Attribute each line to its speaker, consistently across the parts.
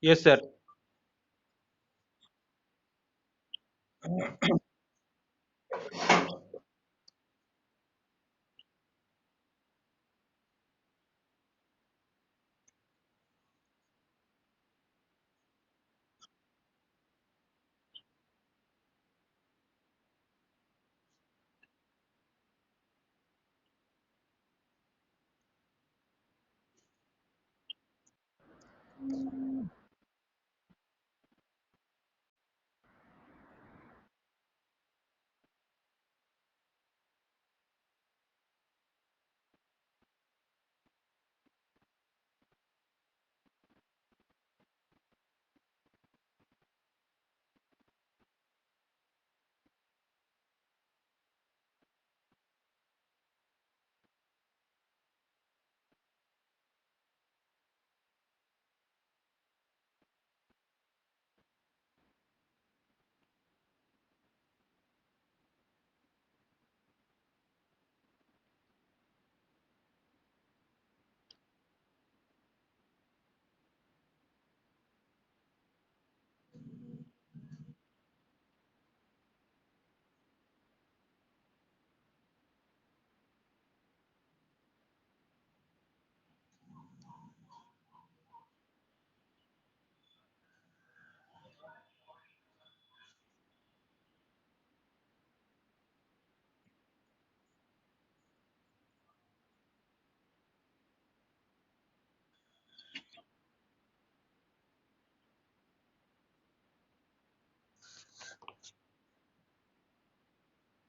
Speaker 1: Yes, sir.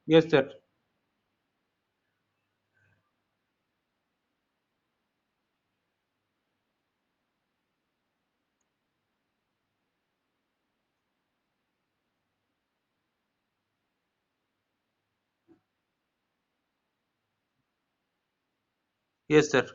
Speaker 1: Yes, sir. Yes, sir.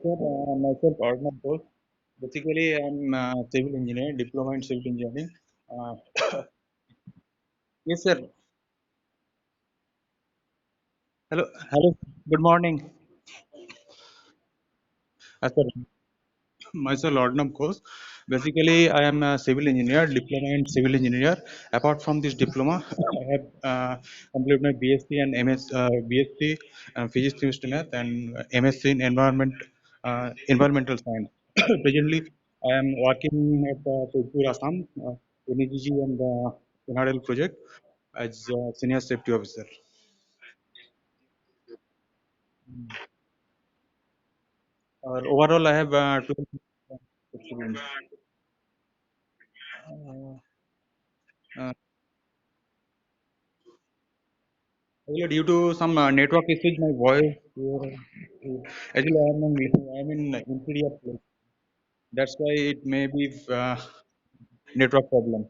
Speaker 2: Sir, myself, Arnab Bose. Basically, I'm a civil engineer, diploma in civil engineering. Uh, yes, sir. Hello, hello. Good morning. Sir, myself, Arnab Bose. Basically, I am a civil engineer, diploma in civil engineer. Apart from this diploma, I have completed my BSc and MS, BSc Physics, Chemistry, Math, and MSc in Environmental Science. Presently, I am working at Sudhpur, Assam, NEGG and the NRL project as a senior safety officer. Overall, I have 12 experience. Uh, uh, Due to some network issues, my voice actually I'm in interior place. That's why it may be network problem.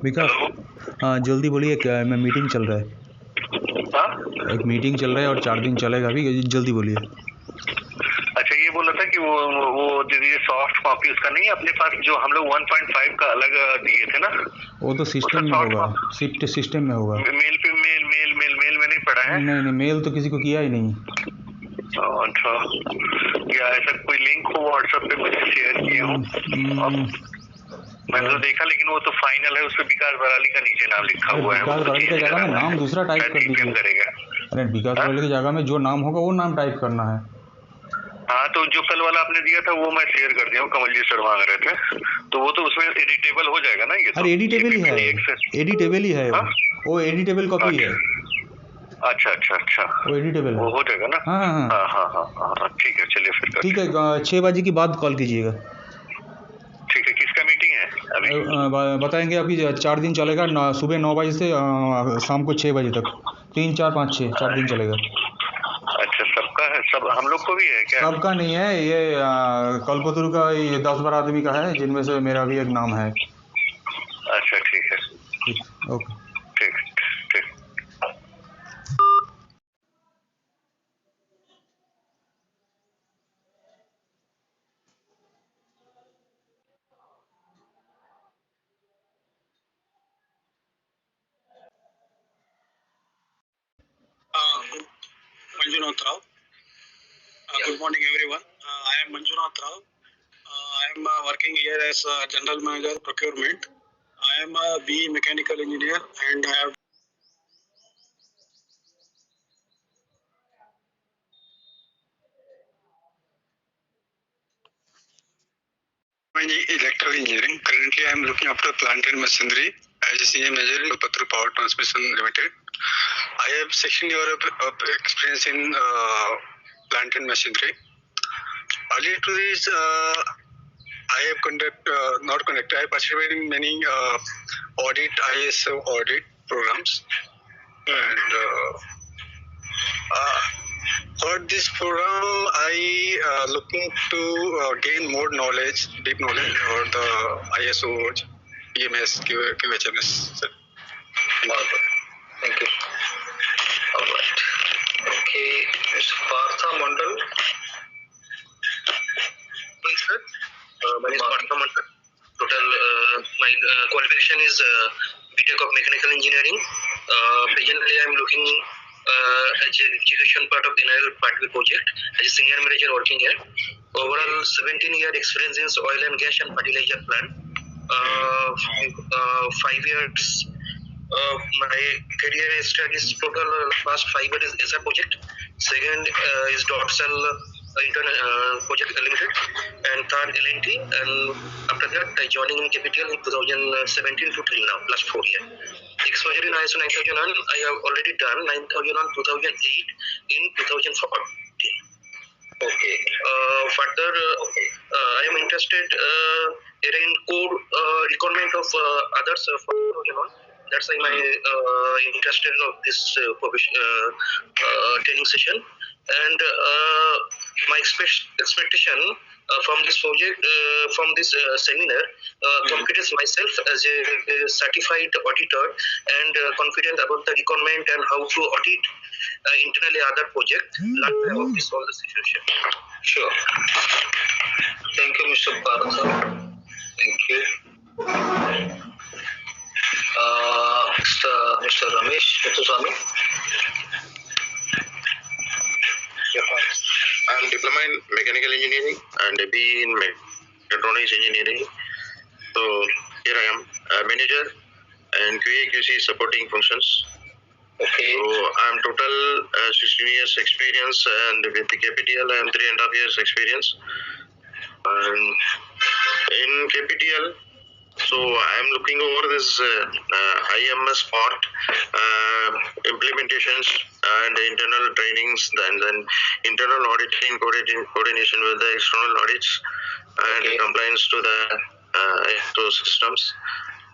Speaker 2: विकास, हाँ जल्दी बोलिए, क्या मैं meeting चल रहा है,
Speaker 3: हाँ?
Speaker 2: एक मीटिंग चल रहा है और 4 दिन चलेगा अभी, जल्दी बोलिए।
Speaker 3: अच्छा, ये बोला था कि वो दीजिए सॉफ्ट कॉपी उसका नहीं है अपने पास, जो हम लोग 1.5 का अलग दिए थे ना,
Speaker 2: वो तो सिस्टम में होगा, सिस्टम में होगा।
Speaker 3: मेल पे मेल में नहीं पड़ा है।
Speaker 2: नहीं, मेल तो किसी को किया ही नहीं।
Speaker 3: अच्छा, या ऐसा कोई लिंक हो व्हाट्सएप पे मुझे शेयर किए हो? मैंने तो देखा, लेकिन वो तो फाइनल है, उस पे विकास बराली का नीचे नाम लिखा हुआ है।
Speaker 2: विकास बराली की जगह में नाम दूसरा टाइप कर दीजिए।
Speaker 3: करेगा।
Speaker 2: अरे विकास बराली की जगह में जो नाम होगा वो नाम टाइप करना है।
Speaker 3: हाँ, तो जो कल वाला आपने दिया था वो मैं शेयर कर दिया हूँ, कमलजीत सर मांग रहे थे, तो वो तो उसमें एडिटेबल हो जाएगा ना? ये तो
Speaker 2: अरे एडिटेबल ही है, एडिटेबल ही है। वो एडिटेबल कॉपी है।
Speaker 3: अच्छा,
Speaker 2: वो एडिटेबल है,
Speaker 3: वो हो जाएगा ना? हाँ, ठीक है, चलिए फिर।
Speaker 2: ठीक है, 6 बजे के बाद कॉल कीजिएगा।
Speaker 3: ठीक है, किसका मीटिंग है अभी?
Speaker 2: बताएंगे। अभी 4 दिन चलेगा, सुबह 9 बजे से शाम को 6 बजे तक, 3, 4, 5, 6 4 दिन चलेगा।
Speaker 3: अच्छा, सबका है? सब हम लोग को भी है क्या?
Speaker 2: सबका नहीं है, ये कल्पतरु का ये 10-12 आदमी का है, जिनमें से मेरा भी एक नाम है।
Speaker 3: अच्छा, ठीक है।
Speaker 2: ठीक, ओके।
Speaker 3: ठीक।
Speaker 4: Manjunath Rao. Good morning, everyone. I am Manjunath Rao. I am working here as General Manager Procurement. I am a BE Mechanical Engineer and I have Electrical Engineering. Currently, I am looking after plant and machinery as a senior manager in Patru Power Transmission Limited. I have 16 years of experience in plant and machinery. Earlier to this, I have I participated in many audit, ISO audit programs, and for this program, I looking to gain more knowledge, deep knowledge about the ISO, EMS, QHMS. Thank you. All right. Okay, Mr. Partha Mandal. Please, sir. My name is Partha Mandal. Total, my qualification is BTech of Mechanical Engineering. Presently, I am looking as an execution part of the NIL Part B project as a senior manager working here. Overall, 17-year experience in oil and gas and fertilizer plant. 5 years of my career studies total past 5 years is ESA project. Second is Dotsal project limited, and third L&T, and after that I joining in Capital in 2017 to till now, last 4 years. Exposure in ISO 9001 I have already done 9001 2008 in 2014. Okay. Further, I am interested in core requirement of others for that's why my interested of this training session, and my expectation from this project, from this seminar, confidence myself as a certified auditor and confident about the requirement and how to audit internally other project. Learn about this all the situation. Sure. Thank you, Mr. Partha. Thank you. Mr. Mr. Ramesh Muthuswamy.
Speaker 5: I am diploma in mechanical engineering and a BE in mechatronics engineering. So here I am, a manager and QA/QC supporting functions.
Speaker 4: Okay.
Speaker 5: So I am total 16 years experience, and with the KPTL I am 3.5 years experience. And in KPTL, so I am looking over this IMS part, implementations and internal trainings, and then internal auditing, coordination with the external audits, and
Speaker 4: Okay.
Speaker 5: compliance to the ISO systems,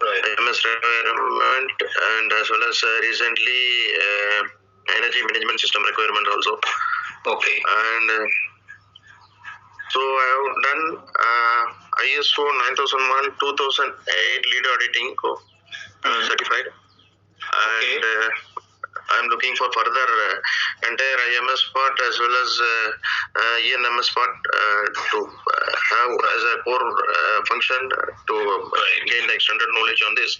Speaker 4: Right.
Speaker 5: IMS requirement, and as well as recently energy management system requirement also.
Speaker 4: Okay.
Speaker 5: And so I have done ISO 9001 2008 lead auditing certified, and I'm looking for further entire IMS part as well as ENMS part to have as a core function to gain the extended knowledge on this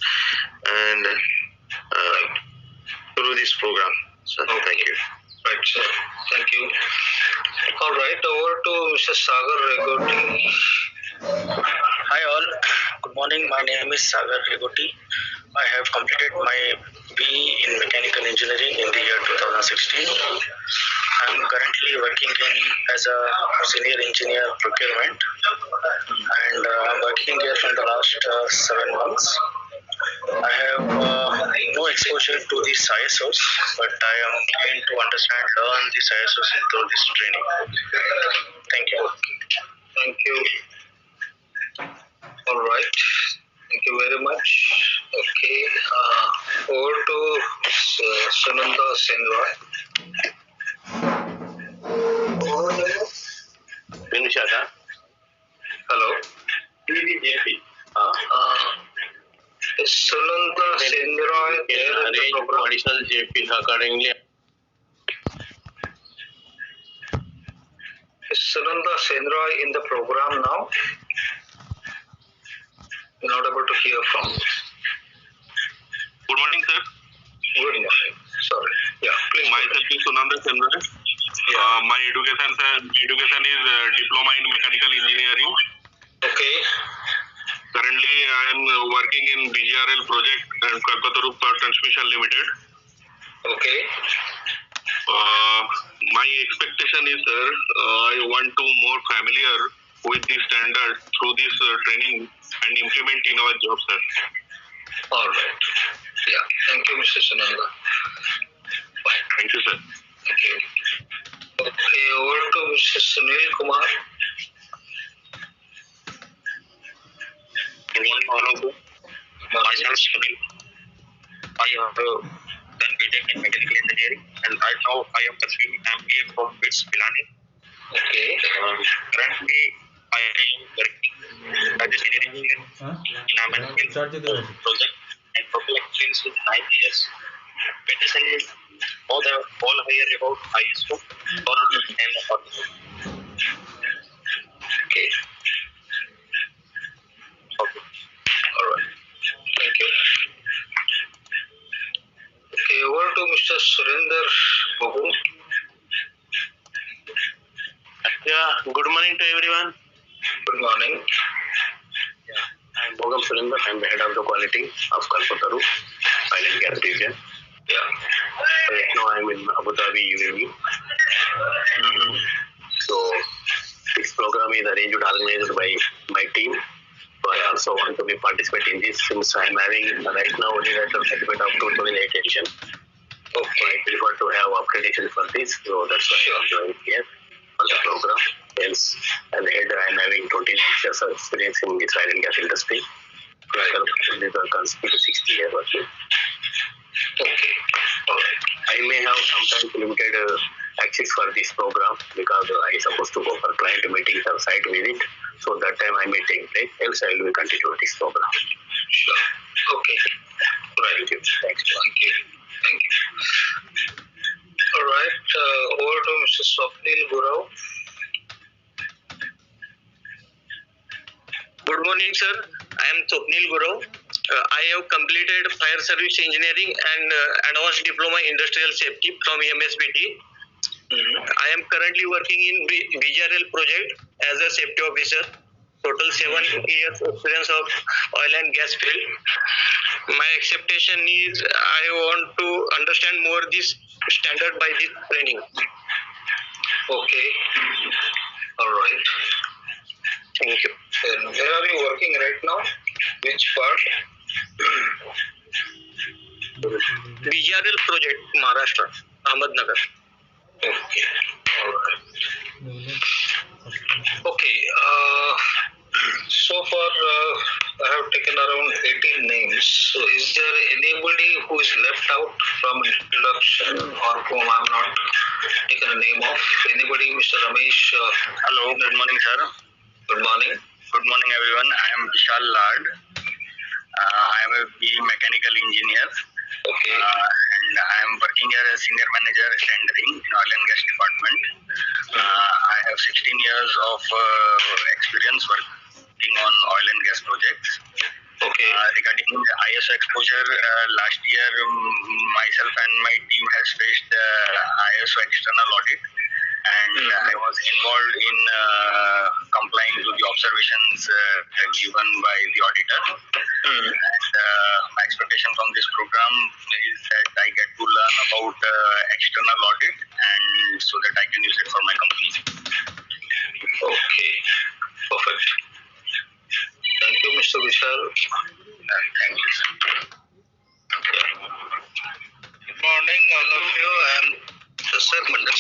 Speaker 5: and through this program. So thank you.
Speaker 4: Right, sir. Thank you. All right, over to Mr. Sagar Regoti.
Speaker 6: Hi all, good morning. My name is Sagar Regoti. I have completed my BE in Mechanical Engineering in the year 2016. I am currently working as a Senior Engineer Procurement, and I am working here from the last 7 months. I have no exposure to these ISOs, but I am keen to learn these ISOs through this training. Thank you.
Speaker 4: Thank you. All right. Thank you very much. Okay. Over to Sunanda Senroy. Hello. Is Sunanda Senroy there in the program?
Speaker 5: Additional JPs accordingly.
Speaker 4: Is Sunanda Senroy in the program now? We're not able to hear from you.
Speaker 3: Good morning, sir.
Speaker 4: Good morning. Sorry. Yeah, please.
Speaker 3: Myself is Sunanda Chandra. My education is diploma in mechanical engineering.
Speaker 4: Okay.
Speaker 3: Currently, I am working in BGRL project and Kalpataru Power Transmission Limited.
Speaker 4: Okay.
Speaker 3: My expectation is, sir, I want to more familiar with the standard through this training and implement in our job, sir.
Speaker 4: All right. Yeah. Thank you, Mr. Sunanda.
Speaker 3: Thank you, sir.
Speaker 4: Thank you. Okay, over to Mr. Sunil Kumar.
Speaker 5: Good morning, all of you. Myself, Sunil. I have done BTech in mechanical engineering, and right now I am pursuing MBA from BITS Pilani.
Speaker 4: Okay.
Speaker 5: Currently, I am working as a senior engineer in a management project and total experience is 9 years. Petition is all higher about ISO or M.
Speaker 4: Okay.
Speaker 5: Okay.
Speaker 4: All right. Thank you. Okay, over to Mr. Surinder Babu.
Speaker 5: Yeah, good morning to everyone.
Speaker 4: Good morning.
Speaker 5: I'm Bogam Surinder. I'm the head of the quality of Kalpataru, oil and gas region.
Speaker 4: Yeah.
Speaker 5: Right now I'm in Abu Dhabi, UAE. So this program is arranged and organized by my team. So I also want to be participate in this since I'm having right now only the certificate of 2008 edition.
Speaker 4: Okay.
Speaker 5: I prefer to have accreditation for this, so that's why I'm joining here on the program. Hence, as a head, I'm having 29 years of experience in the oil and gas industry.
Speaker 4: Right.
Speaker 5: These are considered 60 years working.
Speaker 4: Okay. All right.
Speaker 5: I may have sometimes limited access for this program because I supposed to go for client meetings or site visit. So that time I may take break. Else I will continue this program.
Speaker 4: Sure. Okay. Right.
Speaker 5: Thank you. Thanks.
Speaker 4: Thank you. Thank you. All right. Over to Mr. Swapnil Gurau.
Speaker 6: Good morning, sir. I am Swapnil Gurau.
Speaker 4: I have completed fire service engineering and advanced diploma in industrial safety from MSBT. I am currently working in BJRL project as a safety officer. Total 7 years experience of oil and gas field. My expectation is I want to understand more this standard by this training. Okay. All right. Thank you. And where are you working right now? Which part? BJRL project, Maharashtra, Ahmednagar. Okay. All right. Okay. So far, I have taken around 18 names. So, is there anybody who is left out from introduction or whom I have not taken a name of? Anybody, Mr. Ramesh?
Speaker 6: Hello, good morning, sir.
Speaker 4: Good morning.
Speaker 6: Good morning, everyone. I am Vishal Lad. I am a BE mechanical engineer.
Speaker 4: Okay.
Speaker 6: And I am working here as senior manager tendering in oil and gas department. I have 16 years of experience working on oil and gas projects.
Speaker 4: Okay.
Speaker 6: Regarding the ISO exposure, last year myself and my team has faced ISO external audit, and I was involved in complying to the observations given by the auditor. And my expectation from this program is that I get to learn about external audit, and so that I can use it for my company.
Speaker 4: Okay. Perfect. Thank you, Mr. Vishal.
Speaker 6: Thank you, sir.
Speaker 4: Good morning, all of you. I am Sir Mandal.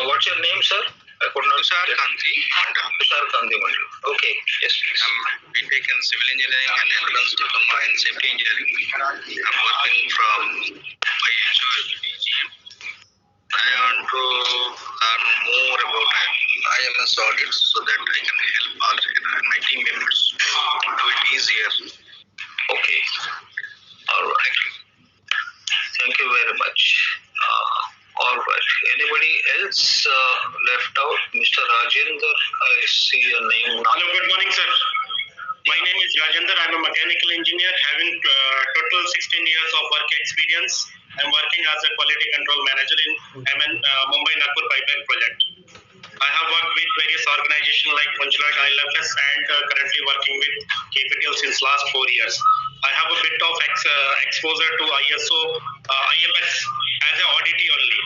Speaker 4: What's your name, sir? I could not. Tushar Kanti Mandal. Okay. Yes, please.
Speaker 7: I'm BTech in Civil Engineering and Advanced Diploma in Safety Engineering. I'm working from ISO BGM. I want to learn more about IMS audits so that I can help my team members do it easier.
Speaker 4: Okay. All right. Thank you very much. All right. Anybody else left out? Mr. Rajendra, I see your name now.
Speaker 8: Hello, good morning, sir. My name is Rajendra. I'm a mechanical engineer having total 16 years of work experience. I'm working as a quality control manager in Mumbai Nagpur pipeline project. I have worked with various organizations like Consulate ILFS and currently working with KPTL since last 4 years. I have a bit of exposure to ISO, IMS as an auditee only.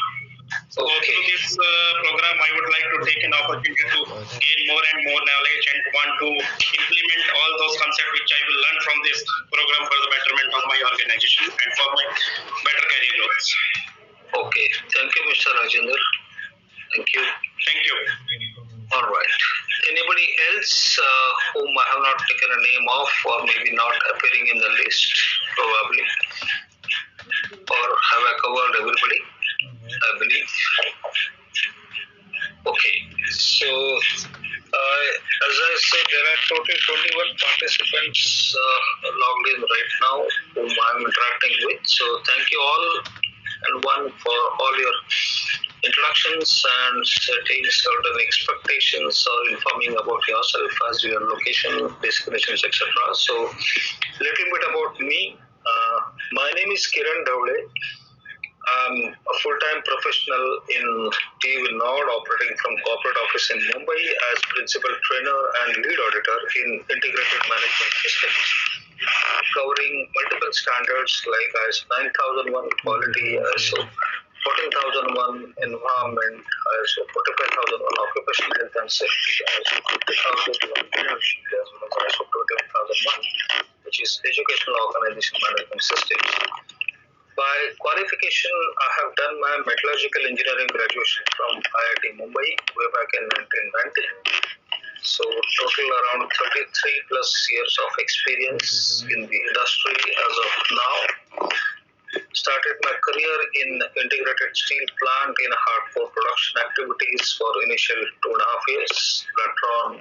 Speaker 8: So through this program, I would like to take an opportunity to gain more and more knowledge and want to implement all those concepts which I will learn from this program for the betterment of my organization and for my better career growth.
Speaker 4: Okay. Thank you, Mr. Rajendra. Thank you.
Speaker 8: Thank you.
Speaker 4: All right. Anybody else whom I have not taken a name of or maybe not appearing in the list, probably? Or have I covered everybody? I believe. Okay. So, as I said, there are total 21 participants logged in right now whom I'm interacting with. So, thank you all and one for all your introductions and setting certain expectations or informing about yourself as your location, destinations, etc. So, little bit about me. My name is Kiran Dawle. I'm a full-time professional in TV Nord, operating from corporate office in Mumbai as principal trainer and lead auditor in integrated management systems, covering multiple standards like ISO 9001 quality, ISO 14001 environment, ISO 45001 occupational health and safety, ISO 20001 energy, as well as ISO 21001, which is educational organization management systems. By qualification, I have done my metallurgical engineering graduation from IIT Mumbai way back in 1990. So total around 33 plus years of experience in the industry as of now. Started my career in integrated steel plant in hardcore production activities for initial 2.5 years. Later on,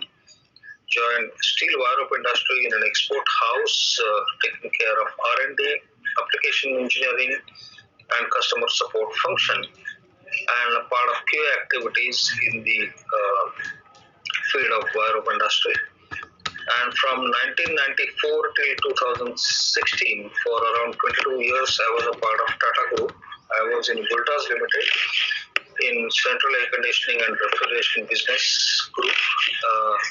Speaker 4: joined steel wire rope industry in an export house, taking care of R&D, application engineering, and customer support function, and a part of QA activities in the field of wire rope industry.
Speaker 6: And from 1994 till 2016, for around 22 years, I was a part of Tata Group. I was in Voltas Limited in central air conditioning and refrigeration business group,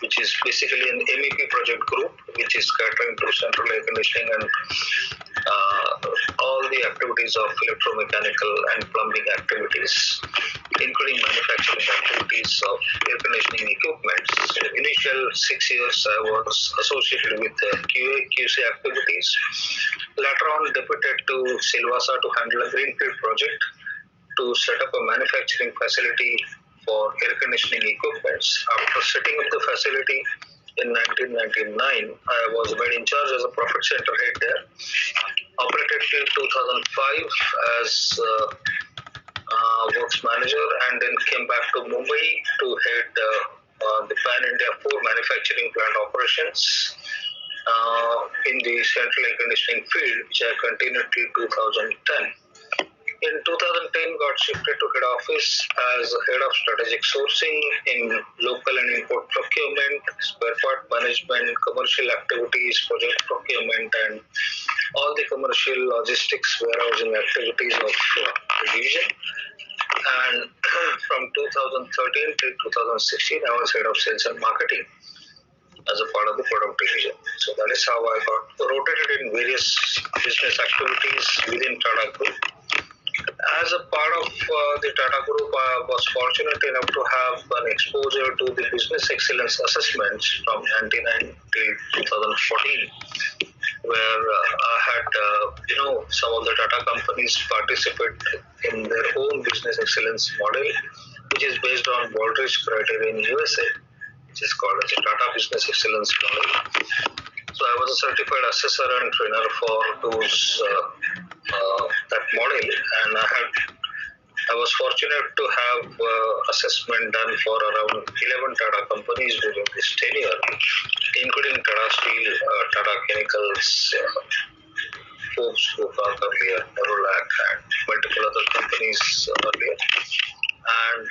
Speaker 6: which is basically an MEP project group, which is catering to central air conditioning and all the activities of electromechanical and plumbing activities, including manufacturing activities of air conditioning equipment. Initial 6 years I was associated with QA QC activities. Later on deputed to Silvassa to handle a greenfield project to set up a manufacturing facility for air conditioning equipments. After setting up the facility in 1999, I was made in charge as a profit center head there. Operated till 2005 as works manager, and then came back to Mumbai to head the Pan India 4 manufacturing plant operations in the central air conditioning field, which I continued till 2010. In 2010, got shifted to head office as head of strategic sourcing in local and import procurement, spare part management, commercial activities, project procurement, and all the commercial logistics warehousing activities of the division. And from 2013 till 2016, I was head of sales and marketing as a part of the product division. So that is how I got rotated in various business activities within Tata Group. As a part of the Tata Group, I was fortunate enough to have an exposure to the business excellence assessments from 1999 till 2014, where I had, some of the Tata companies participate in their own business excellence model, which is based on Baldrige criteria in USA, which is called as a Tata Business Excellence Model. So I was a certified assessor and trainer for those that model, and I was fortunate to have assessment done for around 11 Tata companies during this tenure, including Tata Steel, Tata Chemicals, Forbes Gopal earlier, Nerolac, and multiple other companies earlier. And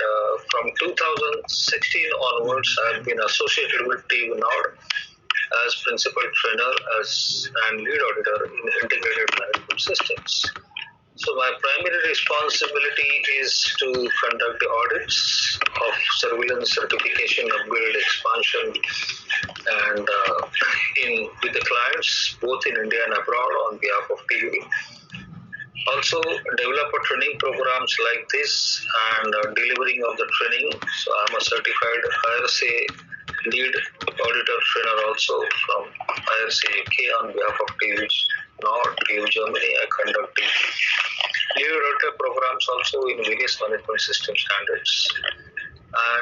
Speaker 6: from 2016 onwards, I have been associated with TV Nord as principal trainer and lead auditor in integrated management systems. So my primary responsibility is to conduct the audits of surveillance, certification, upgrade, expansion, and with the clients both in India and abroad on behalf of TV. Also develop a training programs like this and delivering of the training. So I'm a certified IRC lead auditor trainer also from IRC UK on behalf of TV Nord, TV Germany. I conduct the lead auditor programs also in various management system standards.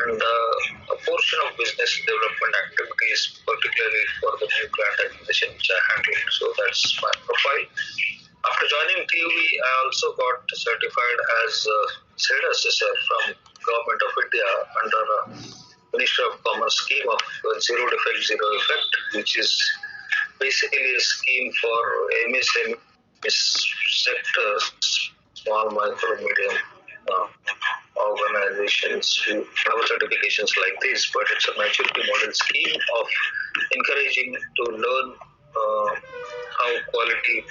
Speaker 6: And a portion of business development activities, particularly for the new client acquisition, which I handle. So that's my profile. After joining TUV, I also got certified as a state assessor from Government of India under a Ministry of Commerce scheme of Zero Defect, Zero Effect, which is basically a scheme for MSME sectors, small, micro, medium organizations who have certifications like this, but it's a maturity model scheme of encouraging to learn how quality,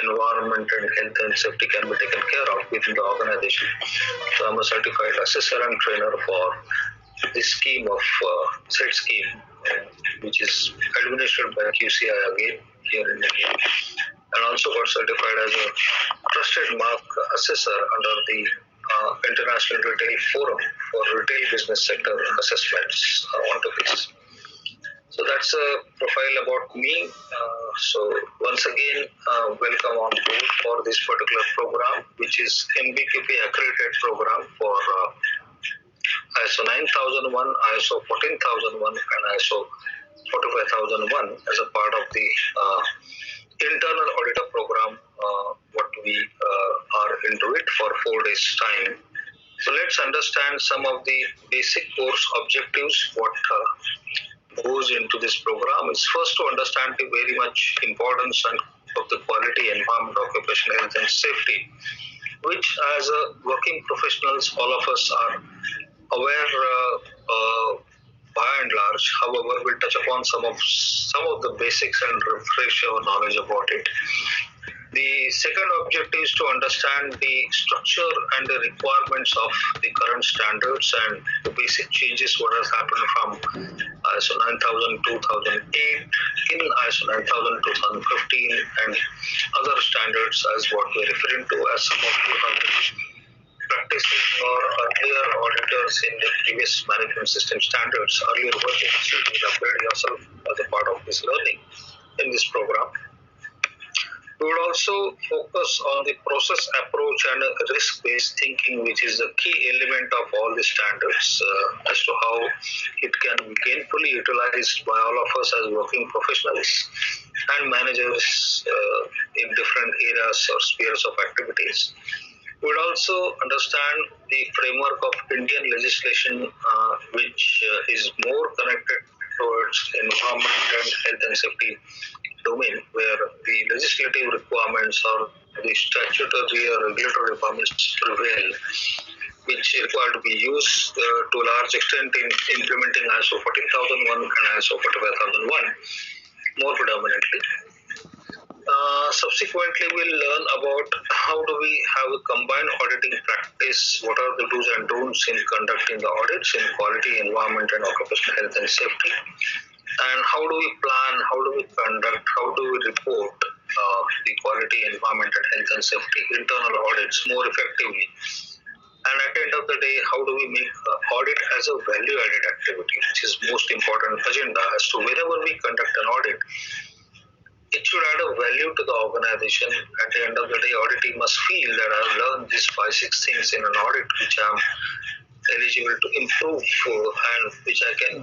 Speaker 6: environment, and health and safety can be taken care of within the organization. So I'm a certified assessor and trainer for this scheme of SET scheme, which is administered by QCI again here in India, and also got certified as a trusted mark assessor under the International Retail Forum for Retail Business Sector Assessments onto this. So that's a profile about me. So once again, welcome on board for this particular program, which is MBQP accredited program for ISO 9001, ISO 14001, and ISO 45001 as a part of the internal auditor program, what we are into it for 4 days time. So let's understand some of the basic course objectives, what goes into this program. Is first to understand the very much importance of the quality, environment, occupational health and safety, which as a working professionals, all of us are aware by and large,
Speaker 4: large. However, we'll touch upon some of the basics and refresh our knowledge about it. The second objective is to understand the structure and the requirements of the current standards and the basic changes what has happened from ISO 9000 2008 in ISO 9000 2015 and other standards as what we're referring to, as some of you have been practicing or earlier auditors in the previous management system standards earlier versions. So you will upgrade yourself as a part of this learning in this program. We would also focus on the process approach and risk-based thinking, which is a key element of all the standards as to how it can be gainfully utilized by all of us as working professionals and managers in different areas or spheres of activities. We would also understand the framework of Indian legislation, which is more connected towards environment and health and safety domain, where the legislative requirements or the statutory or regulatory requirements prevail, which require to be used to a large extent in implementing ISO 14001 and ISO 45001 more predominantly. Subsequently, we'll learn about how do we have a combined auditing practice, what are the do's and don'ts in conducting the audits in quality, environment, and occupational health and safety, and how do we plan, how do we conduct, how do we report the quality, environment, and health and safety internal audits more effectively. And at the end of the day, how do we make audit as a value-added activity, which is most important agenda as to wherever we conduct an audit, it should add a value to the organization. At the end of the day, auditee must feel that I've learned these 5-6 things in an audit which I'm eligible to improve and which I can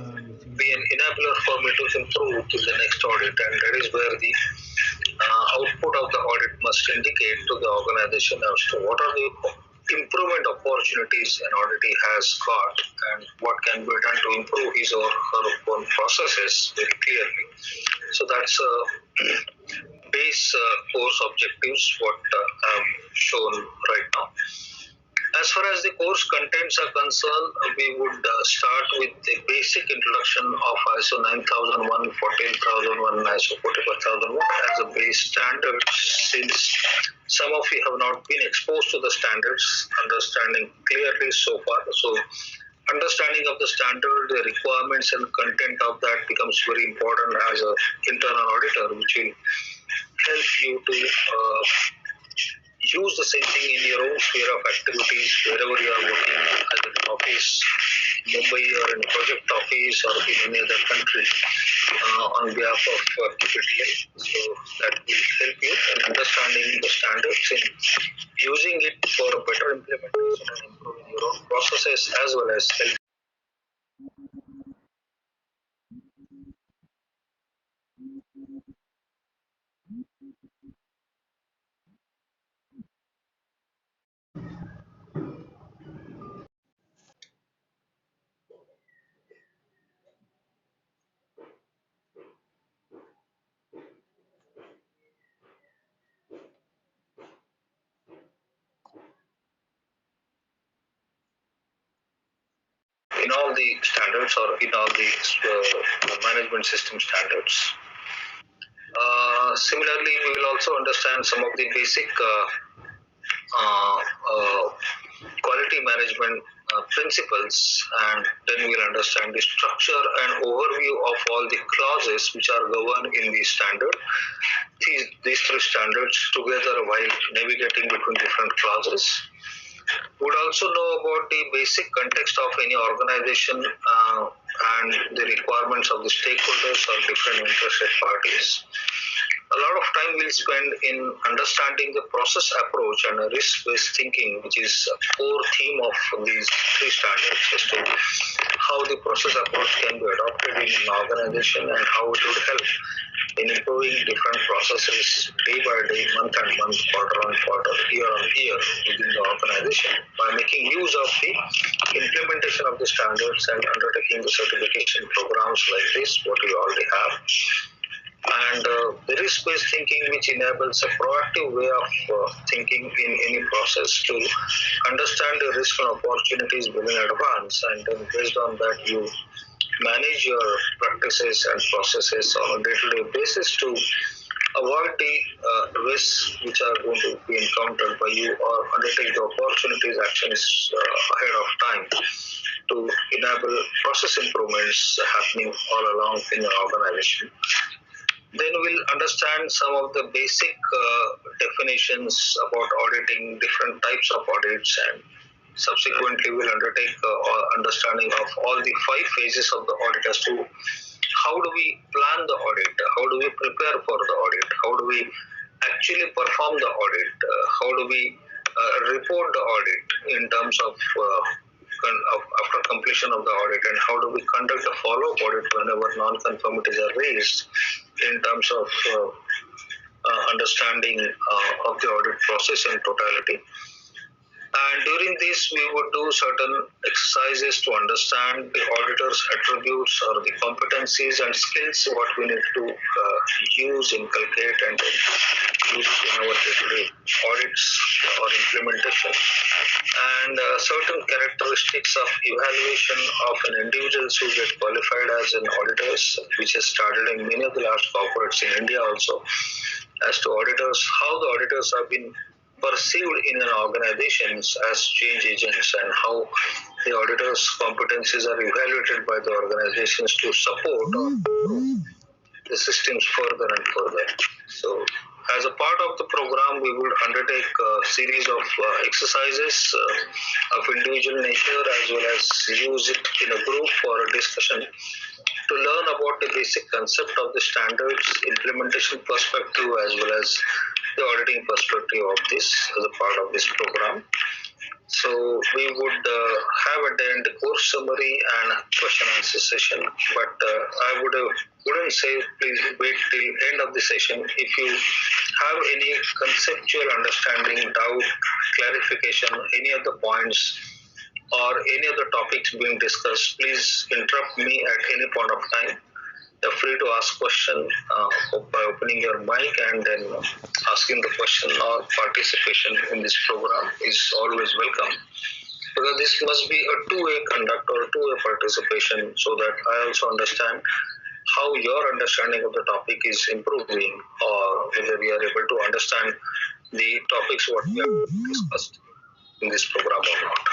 Speaker 4: be an enabler for me to improve to the next audit. And that is where the output of the audit must indicate to the organization as to what are the improvement opportunities an auditee has got and what can be done to improve his or her own processes very clearly. So that's base course objectives what I've shown right now. As far as the course contents are concerned, we would start with the basic introduction of ISO 9001, 14001, ISO 45001 as a base standard, since some of you have not been exposed to the standards, understanding clearly so far. So understanding of the standard, the requirements and content of that becomes very important as an internal auditor, which will help you to use the same thing in your own sphere of activities wherever you are working, either in office, Mumbai, or in project office, or in any other country on behalf of KPTL. So that will help you in understanding the standards and using it for a better implementation and improving your own processes as well as help. In all the standards or in all the management system standards. Similarly, we will also understand some of the basic quality management principles, and then we'll understand the structure and overview of all the clauses which are governed in the standard. These 3 standards together while navigating between different clauses. Would also know about the basic context of any organization and the requirements of the stakeholders or different interested parties. A lot of time we'll spend in understanding the process approach and risk-based thinking, which is a core theme of these 3 standards, as to how the process approach can be adopted in an organization and how it would help in improving different processes day by day, month on month, quarter on quarter, year on year within the organization by making use of the implementation of the standards and undertaking the certification programs like this, what we already have. And the risk-based thinking, which enables a proactive way of thinking in any process to understand the risk and opportunities well in advance, and then based on that you manage your practices and processes on a day-to-day basis to avoid the risks which are going to be encountered by you, or undertake the opportunities actions ahead of time to enable process improvements happening all along in your organization. Then we'll understand some of the basic definitions about auditing, different types of audits, and subsequently we'll undertake understanding of all the 5 phases of the audit as to how do we plan the audit, how do we prepare for the audit, how do we actually perform the audit, how do we report the audit in terms of after completion of the audit, and how do we conduct a follow-up audit whenever non-conformities are raised in terms of understanding of the audit process in totality. And during this, we would do certain exercises to understand the auditor's attributes or the competencies and skills, what we need to use, inculcate, and use in our day-to-day audits or implementation. And certain characteristics of evaluation of an individual who get qualified as an auditors, which has started in many of the large corporates in India also, as to auditors, how the auditors have been perceived in an organizations as change agents, and how the auditors' competencies are evaluated by the organizations to support or improve the systems further and further. So, as a part of the program, we will undertake a series of exercises of individual nature, as well as use it in a group for a discussion to learn about the basic concept of the standards, implementation perspective, as well as the auditing perspective of this as a part of this program. So we would have at the end a course summary and a question and answer session. But I wouldn't say please wait till end of the session. If you have any conceptual understanding, doubt, clarification, any of the points, or any of the topics being discussed, please interrupt me at any point of time. You're free to ask question by opening your mic and then asking the question, or participation in this program is always welcome. Because this must be a two-way conduct or two-way participation, so that I also understand how your understanding of the topic is improving, or whether we are able to understand the topics what we have discussed in this program or not.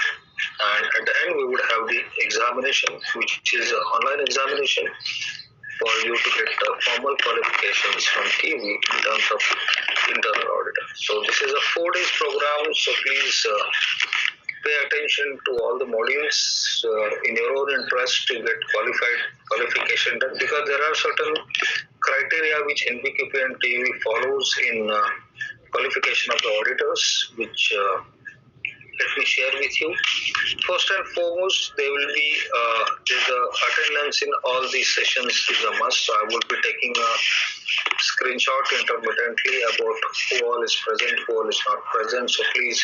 Speaker 4: And at the end, we would have the examination, which is an online examination for you to get formal qualifications from TV in terms of internal auditor. So this is a 4 days program, so please pay attention to all the modules in your own interest to get qualification done, because there are certain criteria which NBQP and TV follows in qualification of the auditors, which let me share with you. First and foremost, there will be there's a attendance in all these sessions is a must. So I will be taking a screenshot intermittently about who all is present, who all is not present. So please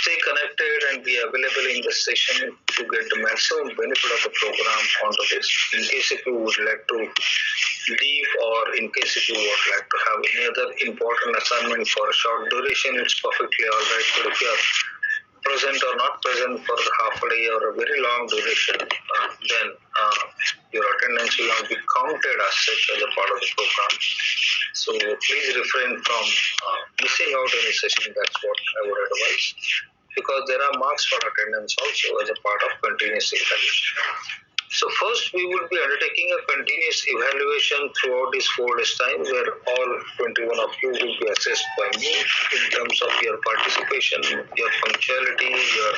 Speaker 4: stay connected and be available in the session to get the maximum benefit of the program onto this. In case if you would like to leave, or in case if you would like to have any other important assignment for a short duration, it's perfectly all right. But if you are present or not present for the half a day or a very long duration, then your attendance will not be counted as such as a part of the program. So please refrain from missing out any session. That's what I would advise, because there are marks for attendance also as a part of continuous evaluation. So first, we will be undertaking a continuous evaluation throughout this 4 days time, where all 21 of you will be assessed by me in terms of your participation, your punctuality, your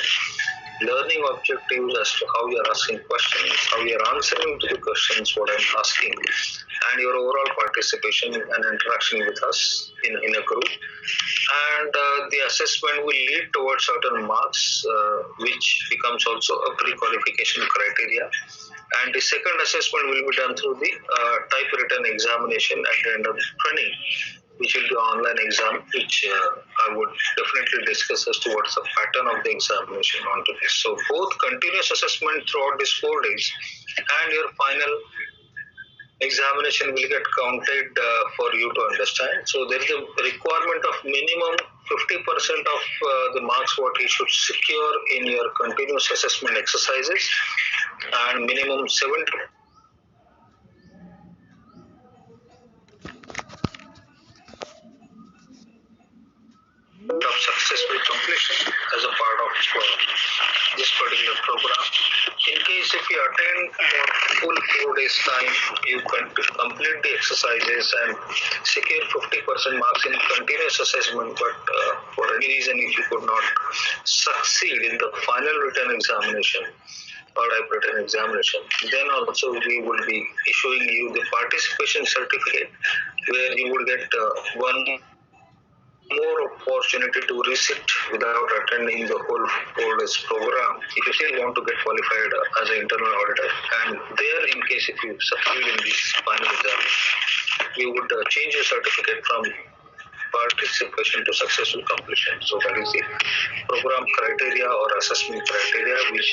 Speaker 4: learning objectives as to how you are asking questions, how you are answering to the questions what I am asking, and your overall participation and interaction with us in a group. And the assessment will lead towards certain marks, which becomes also a pre-qualification criteria. And the second assessment will be done through the typewritten examination at the end of the training, which will be an online exam, which I would definitely discuss as to what's the pattern of the examination onto this. So both continuous assessment throughout these 4 days and your final examination will get counted for you to understand. So there is a requirement of minimum 50% of the marks what you should secure in your continuous assessment exercises, and minimum 70 of successful completion as a part of this particular program. In case if you attend for full 4 days time, you can complete the exercises and secure 50% marks in continuous assessment, but for any reason if you could not succeed in the final written examination or written examination, then also we will be issuing you the participation certificate, where you will get one more opportunity to resit without attending the whole 4 days program if you still want to get qualified as an internal auditor. And there, in case if you succeed in this final exam, you would change your certificate from participation to successful completion. So that is the program criteria or assessment criteria which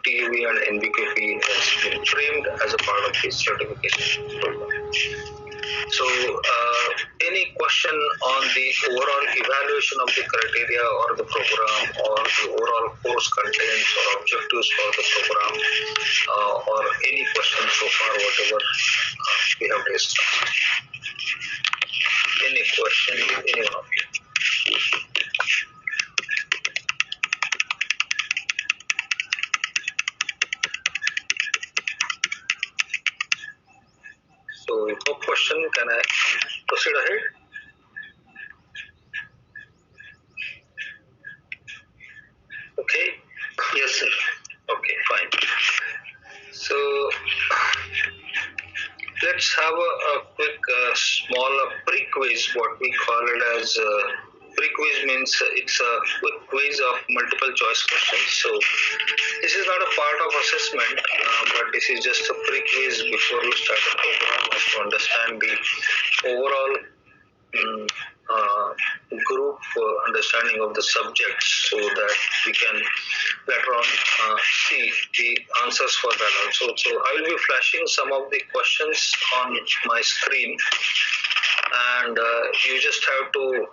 Speaker 4: TUV and NBKP has been framed as a part of this certification program. So, any question on the overall evaluation of the criteria or the program, or the overall course contents or objectives for the program, or any question so far, whatever we have discussed? Any question, anyone of you? So, if no question, can I proceed ahead? Okay. Yes, sir. Okay, fine. So, let's have a quick small pre-quiz, what we call it as pre-quiz means it's a quick quiz of multiple choice questions. So this is not a part of assessment, but this is just a pre-quiz before we start the program to understand the overall group understanding of the subject, so that we can later on see the answers for that also. So I will be flashing some of the questions on my screen, and you just have to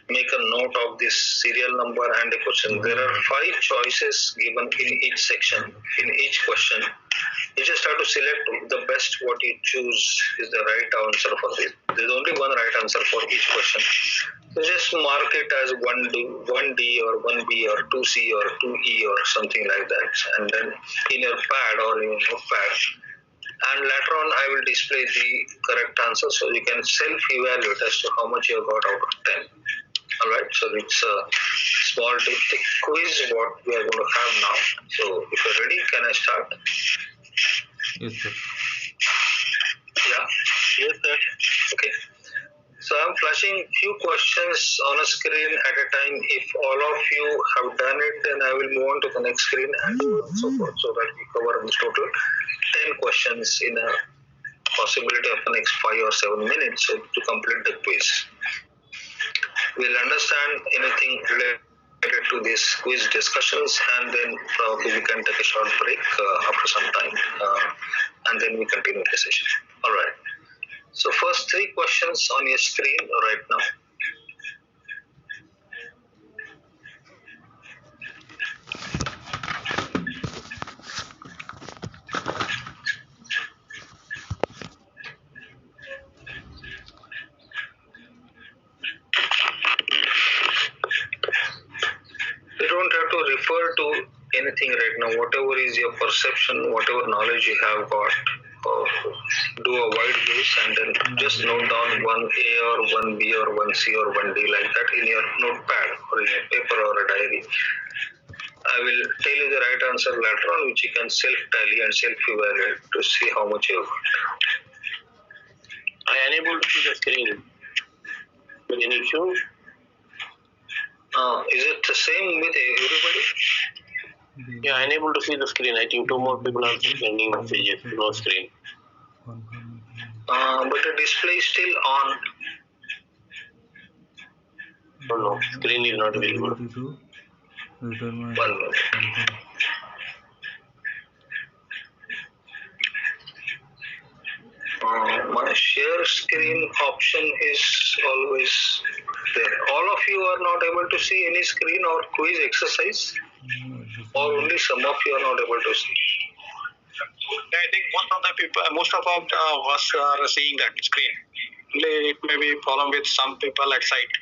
Speaker 4: make a note of this serial number and the question. There are 5 choices given in each section, in each question. You just have to select the best what you choose is the right answer for this. There's only one right answer for each question. So just mark it as 1D or 1B or 2C or 2E or something like that. And then in your pad or in your notepad. And later on, I will display the correct answer so you can self-evaluate as to how much you got out of 10. All right, so it's a small diptych quiz what we are going to have now. So if you're ready, can I start?
Speaker 1: Yes, sir.
Speaker 4: Yeah. Yes, sir. Okay. So I'm flashing few questions on a screen at a time. If all of you have done it, then I will move on to the next screen and so forth, so that we cover this total 10 questions in a possibility of the next 5 or 7 minutes to complete the quiz. We'll understand anything related to these quiz discussions, and then probably we can take a short break after some time, and then we continue the session. All right. So first 3 questions on your screen right now. You don't have to refer to anything right now. Whatever is your perception, whatever knowledge you have got, do a wide guess and then just note down 1A or 1B or 1C or 1D like that in your notepad or in a paper or a diary. I will tell you the right answer later on, which you can self-tally and self-evaluate to see how much you have got.
Speaker 9: I am unable to see the screen. Can you show?
Speaker 4: Is it the same with everybody?
Speaker 9: Yeah, I am unable to see the screen. I think 2 more people are sending messages. No screen.
Speaker 4: But the display is still on.
Speaker 9: Oh no, screen is not visible.
Speaker 4: One minute. My share screen option is always there? All of you are not able to see any screen or quiz exercise, or only some of you are not able to see?
Speaker 6: I think most of us are seeing that screen. It may be problem with some people at site.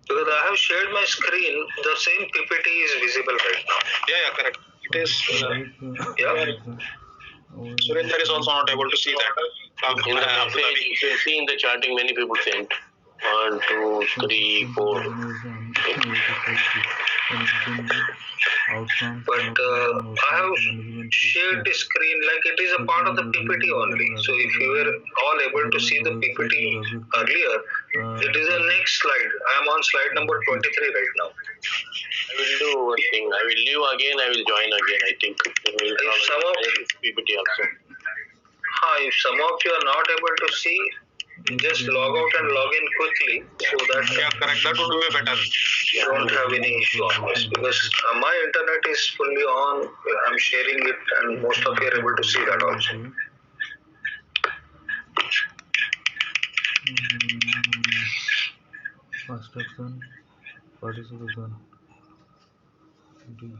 Speaker 4: Because I have shared my screen, the same PPT is visible right now.
Speaker 6: Yeah, correct. It is.
Speaker 4: Yeah.
Speaker 6: Surinder is also not able to see that.
Speaker 9: If you see in the charting, many people sent 1, 2, 3, 4.
Speaker 4: But I have shared the screen like it is a part of the PPT only. So if you were all able to see the PPT earlier, it is the next slide. I am on slide number 23 right now.
Speaker 9: I will do one thing. I will leave again. I will join again. I think.
Speaker 4: If some of
Speaker 9: PPT also.
Speaker 4: if some of you are not able to see, just log out and log in quickly so that
Speaker 6: correct. That would be better.
Speaker 4: you don't have any issue on this, because my internet is fully on. I'm sharing it, and most of you are able to see that also.
Speaker 1: First option, participation. D.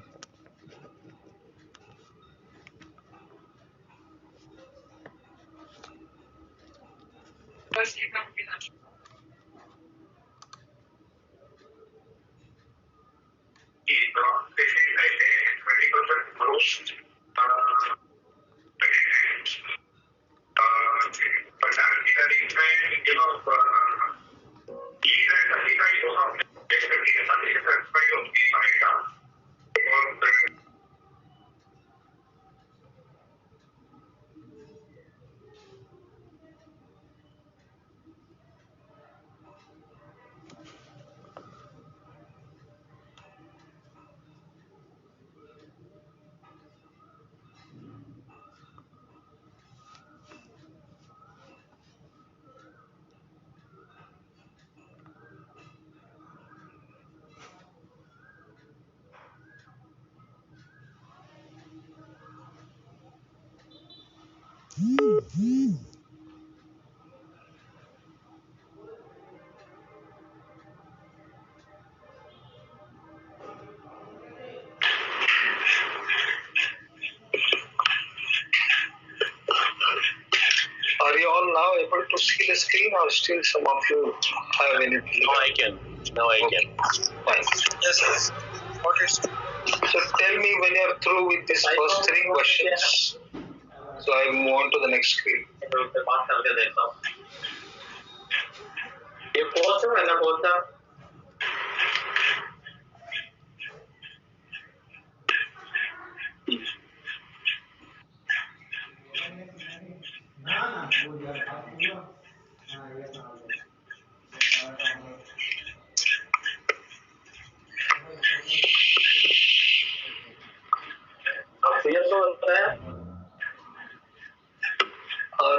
Speaker 4: Are you all now able to see the screen, or still some of you have anything?
Speaker 9: Now I can.
Speaker 4: Fine.
Speaker 6: Yes. What is?
Speaker 4: So tell me when you are through with these first 3 questions. So I move on to the next screen.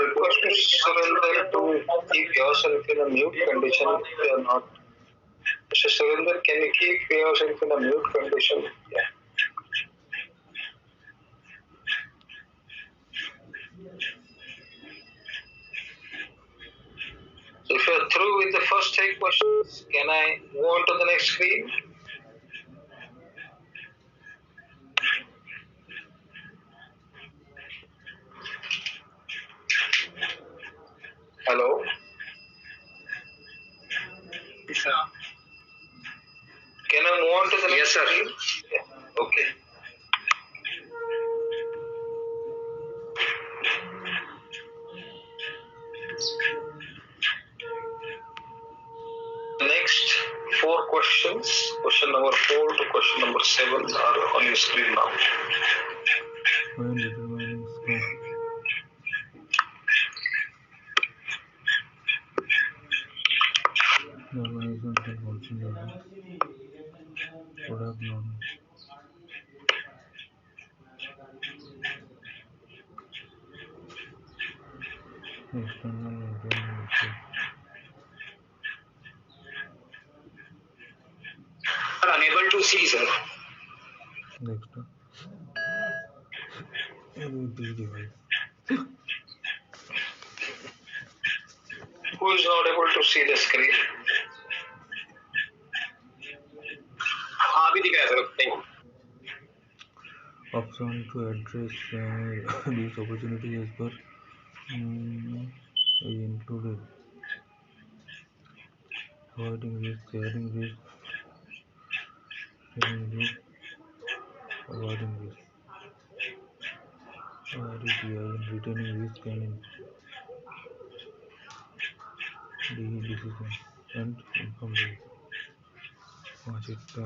Speaker 4: Request to Surinder to keep yourself in a mute condition if you are not. Mr. Surinder, can you keep yourself in a mute condition? Yeah. So if you are through with the first 3 questions, can I move on to the next screen? Hello? Can I move on to the next screen? Yeah. Okay. Next 4 questions, question number 4 to question number 7 are on your screen now.
Speaker 1: When determining scope. The organization can also would have known. External internal
Speaker 4: Unable to see, sir.
Speaker 1: next this device.
Speaker 4: Who is not able to see the screen?
Speaker 1: Option to address this opportunity as per is included avoiding risk, sharing risk, sharing risk, avoiding risk, RETI, retaining risk and the decision and informed risk. पांचटा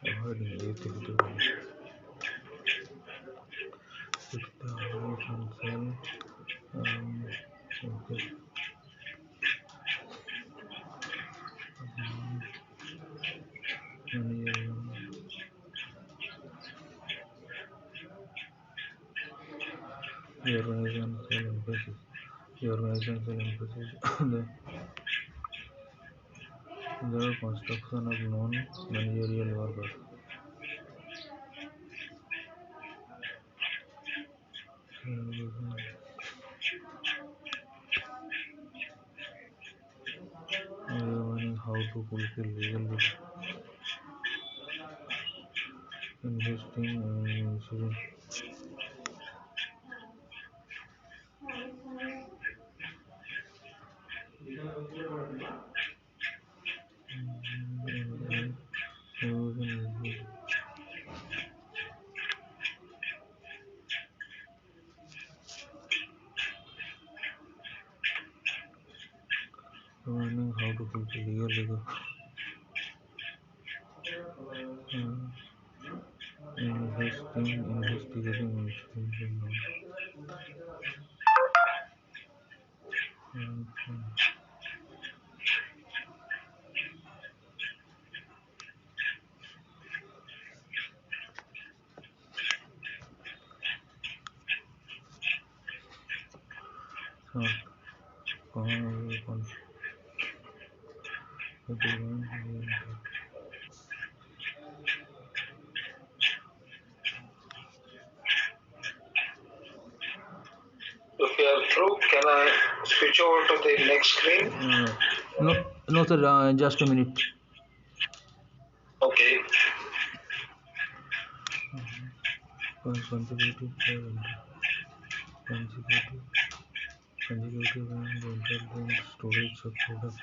Speaker 1: avoiding risk sixta organization okay the organization cell emphasis the organization cell emphasis the construction of non-managerial workers. Learning how to fulfill legal investing and insurance. Learning how to fulfill legal investigating insurance.
Speaker 10: If you are through, can I switch over to the next screen?
Speaker 1: No, sir. Just a minute.
Speaker 10: Okay.
Speaker 1: Consecutive and intelligent storage of product.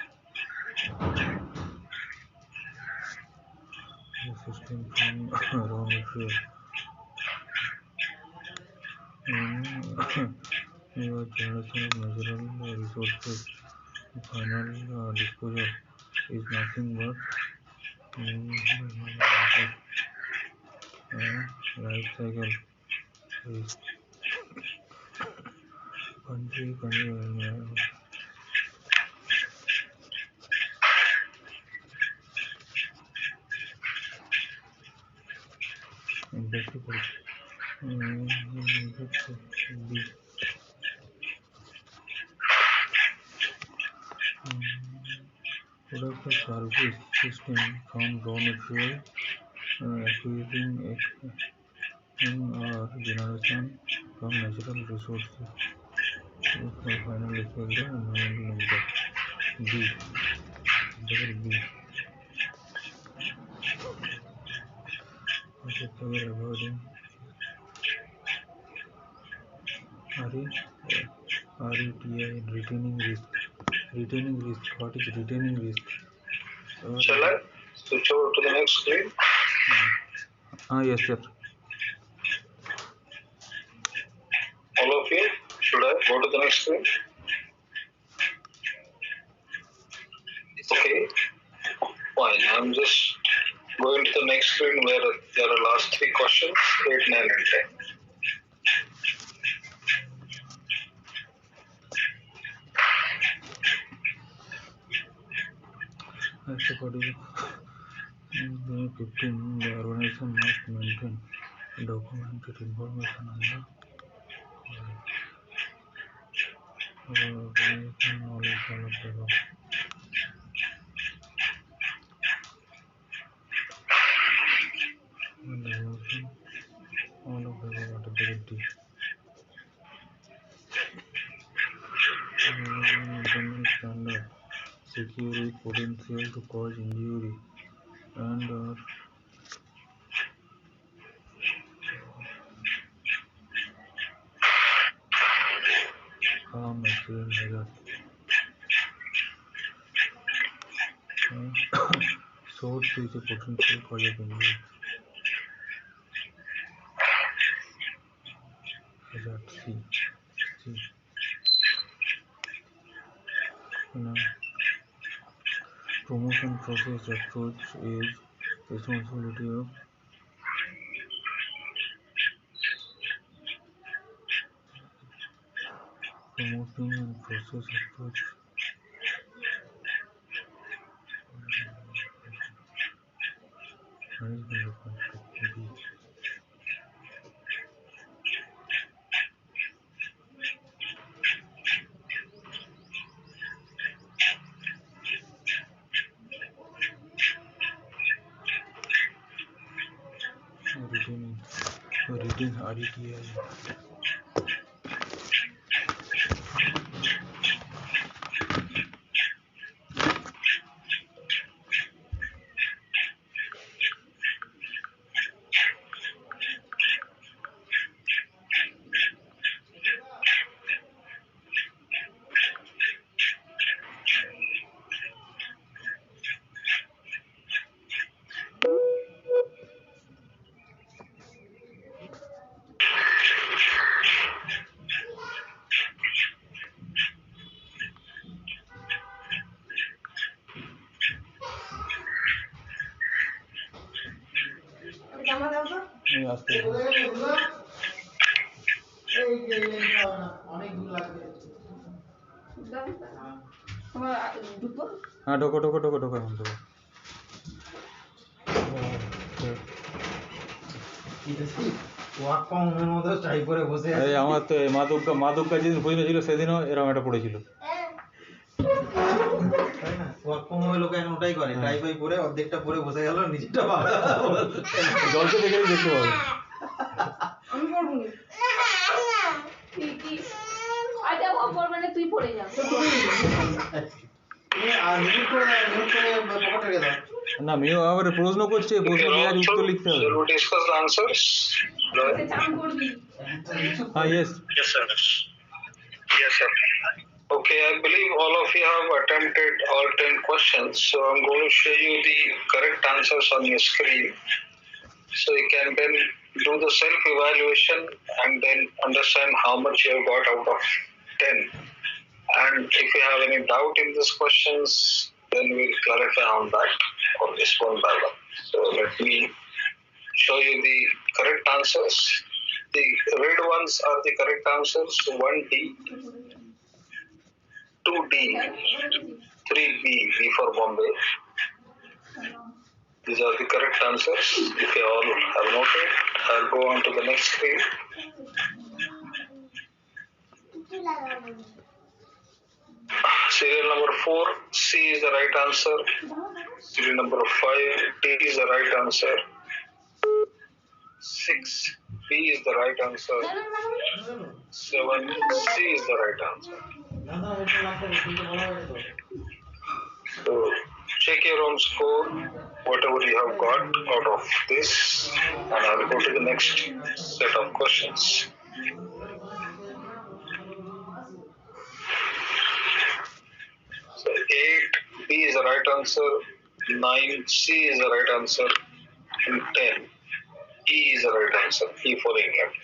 Speaker 1: The system from raw material. Your generation of natural resources. The final disposal is nothing but life cycle risk. Product or service system from raw material acquiring or generation from natural resources for final equal the environmental impact. B. Double B. Avoiding RETI, retaining risk. Retaining risk. What is retaining risk?
Speaker 10: Shall I switch over to the next screen?
Speaker 1: Yes, sir.
Speaker 10: All of you, should I go to the next screen? Okay. Fine. I'm just going to the next screen where there are last three questions, 8, 9, and 10.
Speaker 1: As according to 15, the organization must maintain documented information on the organization knowledge all of the above. And the emotion all of the above at the D. fail to cause injury and or harm accident hazard. Source is a potential cause of injury. Hazard C. Now, promotion process approach is responsibility of promoting and process approach. Management of conflict. B. Written RETI. हाँ ढोको এখন ঢোকো আমার তো মা দুর্গা যেদিন পুজো ছিল সেদিনও এরকম একটা পড়েছিল
Speaker 11: ওটাই করে টাই ফাই পরে অর্ধেকটা পরে বসে গেল নিচেটা
Speaker 1: জলকে দেখে দেখতে পাবে
Speaker 12: আমি পড়বো কি আচ্ছা ও পড়বে না তুই পড়ে যা
Speaker 1: না মেয়ে আবার প্রশ্ন করছে প্রশ্ন দেওয়ার উত্তর লিখতে হবে
Speaker 10: Shall we discuss the answers?
Speaker 1: yes
Speaker 10: Sir. Okay, I believe all of you have attempted all 10 questions, so I'm going to show you the correct answers on your screen, so you can then do the self-evaluation and then understand how much you have got out of 10. And if you have any doubt in these questions, then we'll clarify on that or this one by one. So let me show you the correct answers. The red ones are the correct answers: 1D, 2D, 3B, B for Bombay. These are the correct answers. If you all have noted, I'll go on to the next screen. Serial number 4, C is the right answer. Serial number 5, D is the right answer. 6, B is the right answer. 7, C is the right answer. So check your own score, whatever you have got out of this, and I'll go to the next set of questions. So 8B is the right answer, 9C is the right answer, and 10E is the right answer, E for England.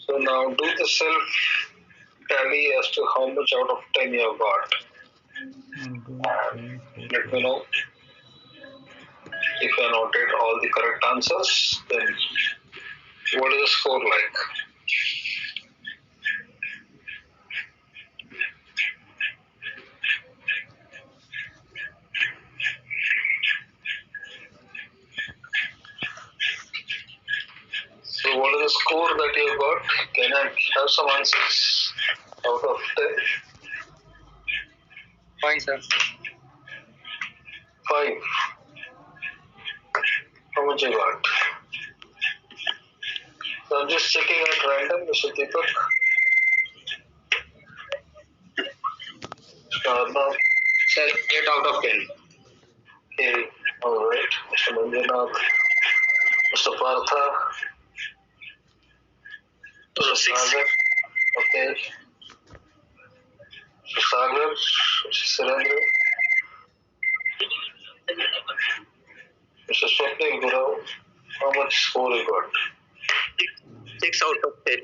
Speaker 10: So now do the self tally as to how much out of 10 you have got. Let me know if you noted all the correct answers, then what is the score like? So what is the score that you got? Can I have some answers out of 10?
Speaker 6: Fine, sir.
Speaker 10: 5. How much you got? So I'm just checking at random, Mr. Deepak. Arnav?
Speaker 6: Sir, 8 out of 10.
Speaker 10: Okay, all right. Mr. Manjunath, Mr. Partha, Mr.
Speaker 6: 6.
Speaker 10: Sagar, okay. Mr. Sagar, Mr. Surendra, Mr. Swapnil Gurau, how much score you got?
Speaker 6: 6 out of 10.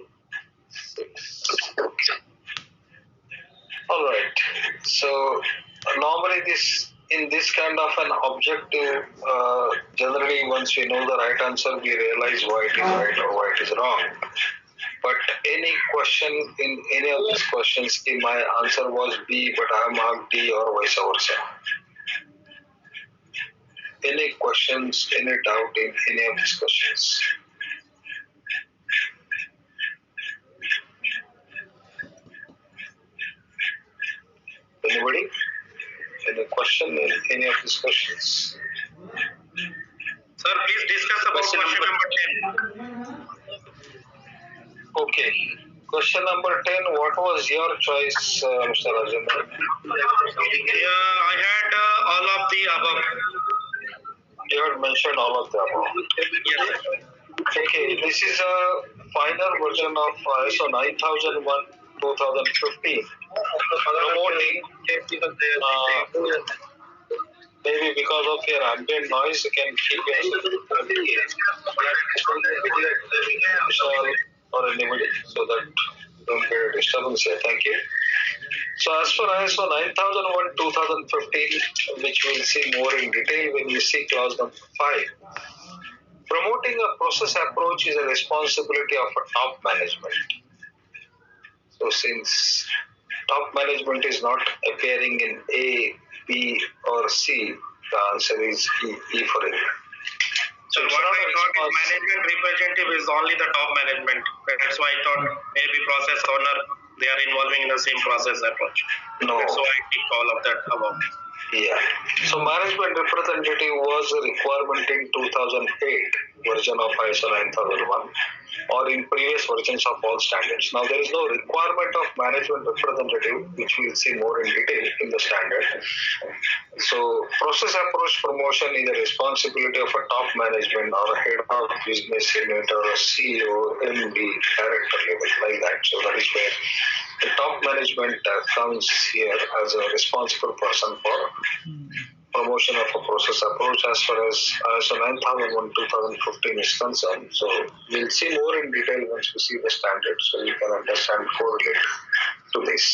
Speaker 10: 6. All right. So normally in this kind of an objective, generally once we know the right answer, we realize why it is right or why it is wrong. But any question in any of these questions, my answer was B, but I marked D or vice versa. Any questions, any doubt in any of these questions? Anybody? Any question in any of these questions?
Speaker 8: Sir, please discuss about question number 10.
Speaker 10: Okay. Question number 10. What was your choice, Mr. Rajendra?
Speaker 8: I had all of the above.
Speaker 10: You had mentioned all of the above.
Speaker 8: Yes.
Speaker 10: Okay. This is a final version of ISO 9001 2015. Promoting, maybe because of your ambient noise, you can keep your or anybody so that you don't get a disturbance here. Thank you. So as for ISO 9001 2015, which we'll see more in detail when we see clause number 5, promoting a process approach is a responsibility of a top management. So since top management is not appearing in A, B or C, the answer is E for it.
Speaker 8: So what I thought is management representative is only the top management. That's why I thought maybe process owner, they are involving in the same process approach.
Speaker 10: No.
Speaker 8: So I tick all of that above.
Speaker 10: Yeah. So management representative was a requirement in 2008 version of ISO 9001 or in previous versions of all standards. Now there is no requirement of management representative, which we'll see more in detail in the standard. So process approach promotion is a responsibility of a top management or a head of business unit or a CEO, MD, director level like that. So that is where the top management comes here as a responsible person for promotion of a process approach as far as ISO 9001 2015 is concerned. So we'll see more in detail once we see the standards, so we can understand correlate to this.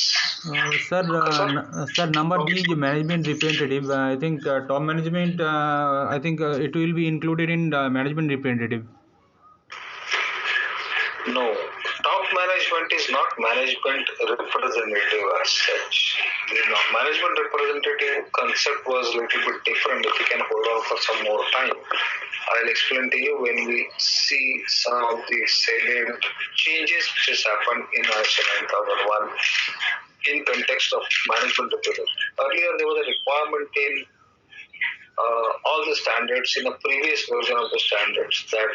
Speaker 1: Sir, number B is management representative. I think top management. I think it will be included in management representative.
Speaker 10: No, top management is not management representative as such. The management representative concept was a little bit different. If you can hold on for some more time, I'll explain to you when we see some of the salient changes which has happened in ISO 9001 in context of management representative. Earlier there was a requirement in all the standards in a previous version of the standards that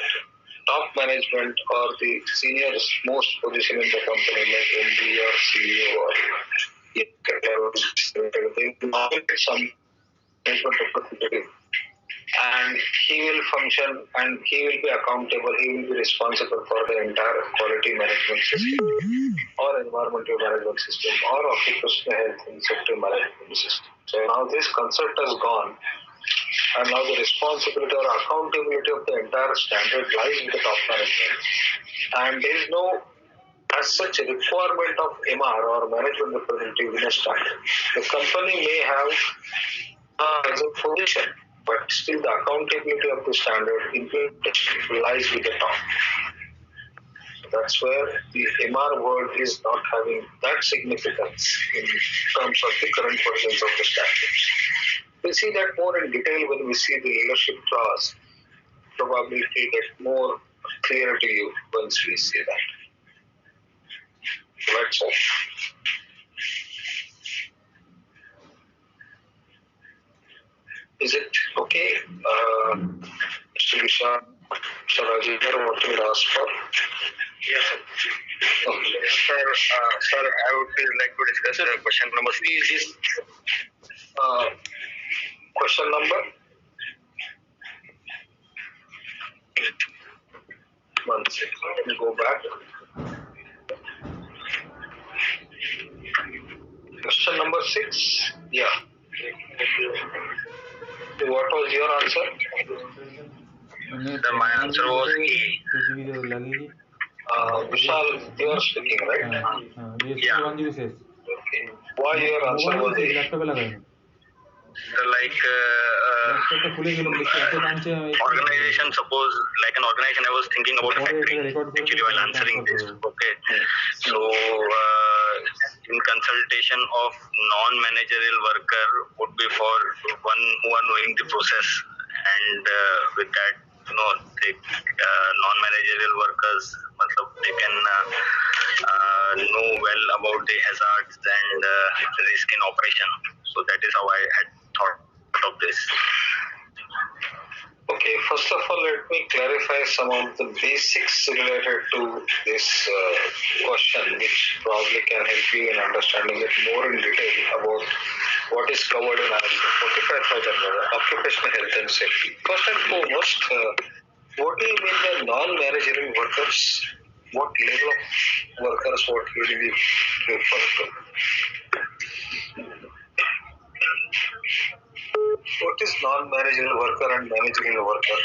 Speaker 10: top management or the senior most position in the company like MD or CEO or they nominate some management representative and he will function and he will be accountable, he will be responsible for the entire quality management system or environmental management system or occupational health and safety management system. So now this concept has gone and now the responsibility or accountability of the entire standard lies with the top management. And there is no as such a requirement of MR or management representative in a standard. The company may have as a position, but still the accountability of the standard implementation lies with the top. So that's where the MR word is not having that significance in terms of the current versions of the standards. We'll see that more in detail when we see the leadership clause. Probably it will get more clear to you once we see that. That's all. Is it okay? Mr. Vishal, Mr. Rajendra, what you ask for?
Speaker 6: Yes, sir.
Speaker 10: Okay.
Speaker 6: Sir, I would like to discuss question number 3.
Speaker 10: Question number? One second. Let me go back. Question number 6. Yeah. What was your answer?
Speaker 6: Sir, my answer was A.
Speaker 10: Vishal, you are speaking, right?
Speaker 6: Yeah.
Speaker 10: Okay. Why your answer was A?
Speaker 6: Sir, like organization, suppose like an organization, I was thinking about a factory actually while answering this. Okay. So in consultation of non-managerial worker would be for one who are knowing the process, and with that, the non-managerial workers, they can know well about the hazards and risk in operation. So that is how I had thought of this.
Speaker 10: Okay, first of all, let me clarify some of the basics related to this question, which probably can help you in understanding it more in detail about what is covered in Article 45,000 occupational health and safety. First and foremost, what do you mean by non-managerial workers? What level of workers, what will you refer to? What is non-managerial worker and managerial worker?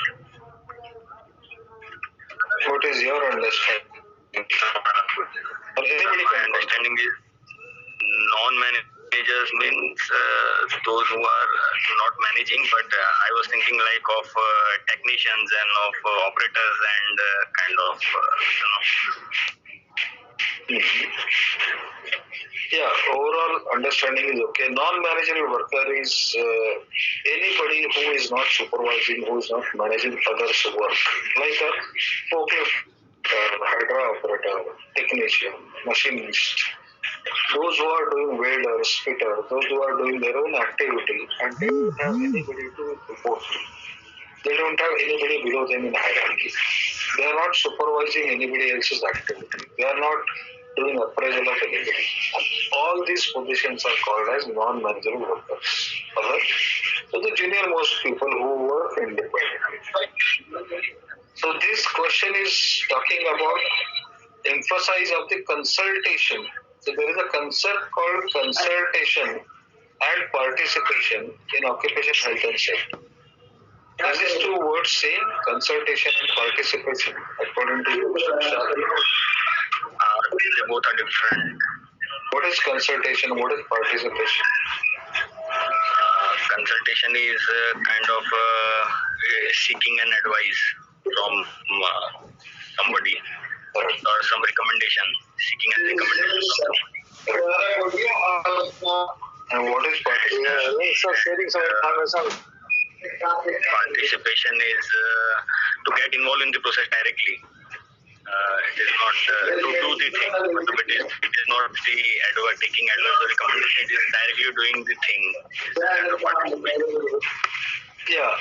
Speaker 10: What is your understanding? Or anybody
Speaker 6: My
Speaker 10: can
Speaker 6: understanding is non-managers means those who are not managing, but I was thinking like of technicians and of operators and kind of,
Speaker 10: Yeah, overall understanding is okay. Non-managerial worker is anybody who is not supervising, who is not managing others' work, like a forklift, hydra operator, technician, machinist. Those who are doing welders, fitter, those who are doing their own activity and they don't have anybody to report to. They don't have anybody below them in hierarchy. They are not supervising anybody else's activity. They are not doing appraisal of anybody. All these positions are called as non-managerial workers. Alright? So the junior most people who work independently. So this question is talking about emphasis of the consultation. So there is a concept called consultation and participation in occupational health and safety. Is these two words same? Consultation and participation, according to you, Mr. Shah?
Speaker 6: they both are different.
Speaker 10: What is consultation? What is participation?
Speaker 6: Consultation is kind of seeking an advice from somebody or some recommendation, seeking a recommendation from somebody.
Speaker 10: And what is participation?
Speaker 6: Participation is to get involved in the process directly. It is not to do the thing, but it is not the taking advice or recommendation. It is directly doing the thing.
Speaker 10: Yeah,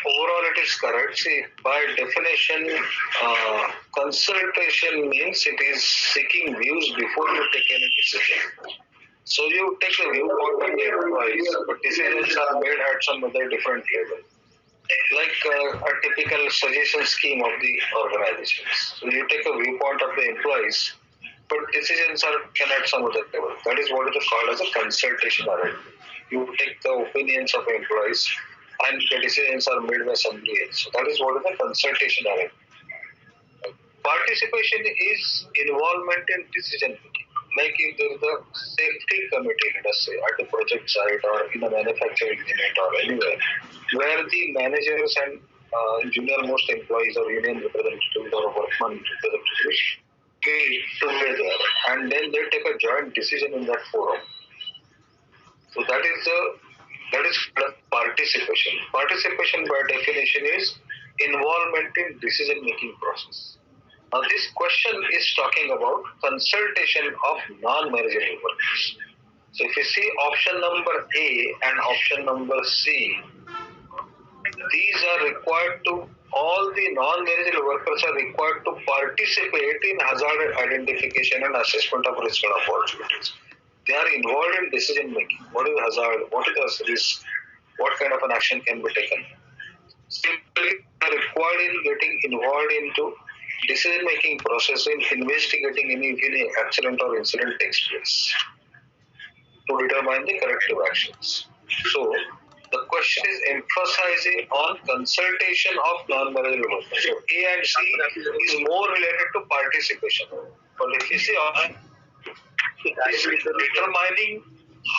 Speaker 10: overall it is correct. See, by definition, consultation means it is seeking views before you take any decision. So you take a viewpoint of the employees, but decisions are made at some other different level. Like a typical suggestion scheme of the organizations. So you take a viewpoint of the employees, but decisions are taken at some other level. That is what is called as a consultation arrangement. You take the opinions of employees and the decisions are made by somebody else. So that is what is a consultation arrangement. Participation is involvement in decision making. Like if there is a safety committee, let us say, at the project site or in a manufacturing unit or anywhere, where the managers and junior most employees or union representatives or workman representatives meet together and then they take a joint decision in that forum. So that is participation. Participation by definition is involvement in decision making process. Now this question is talking about consultation of non-managerial workers. So if you see option number A and option number C, these are required to all the non-managerial workers are required to participate in hazard identification and assessment of risk and opportunities. They are involved in decision making. What is hazard? What is the risk? What kind of an action can be taken? Simply, they are required in getting involved into decision making process in investigating if any accident or incident takes place to determine the corrective actions. So, the question is emphasizing on consultation of non-managerial workers. So, A and C is more related to participation. But if you see, is determining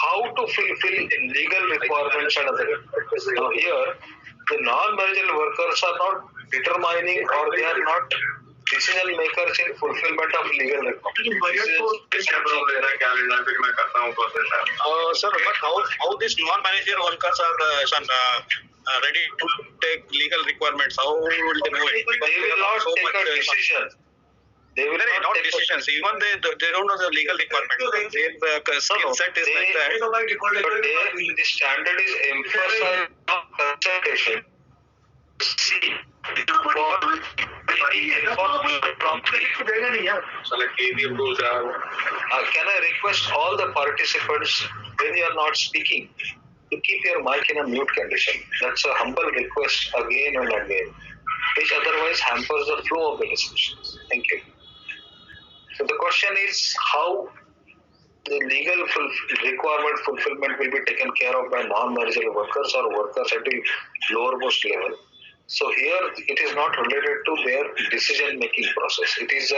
Speaker 10: how to fulfill legal requirements and other requirements. Now, here, the non-managerial workers are not determining or they are not decision makers in fulfillment of legal requirements.
Speaker 6: Sir, but how these non-managerial workers are ready to take legal requirements? How will they know it? Because
Speaker 10: They will not take a decision. They will
Speaker 6: not decisions. Even they don't know the legal requirements. Their skill set is like that.
Speaker 10: But the standard is emphasized on consultation. See, can I request all the participants when you are not speaking to keep your mic in a mute condition? That's a humble request again and again, which otherwise hampers the flow of the discussions. Thank you. So the question is how the legal requirement fulfillment will be taken care of by non-managerial workers or workers at the lowermost level. So here it is not related to their decision-making process. It is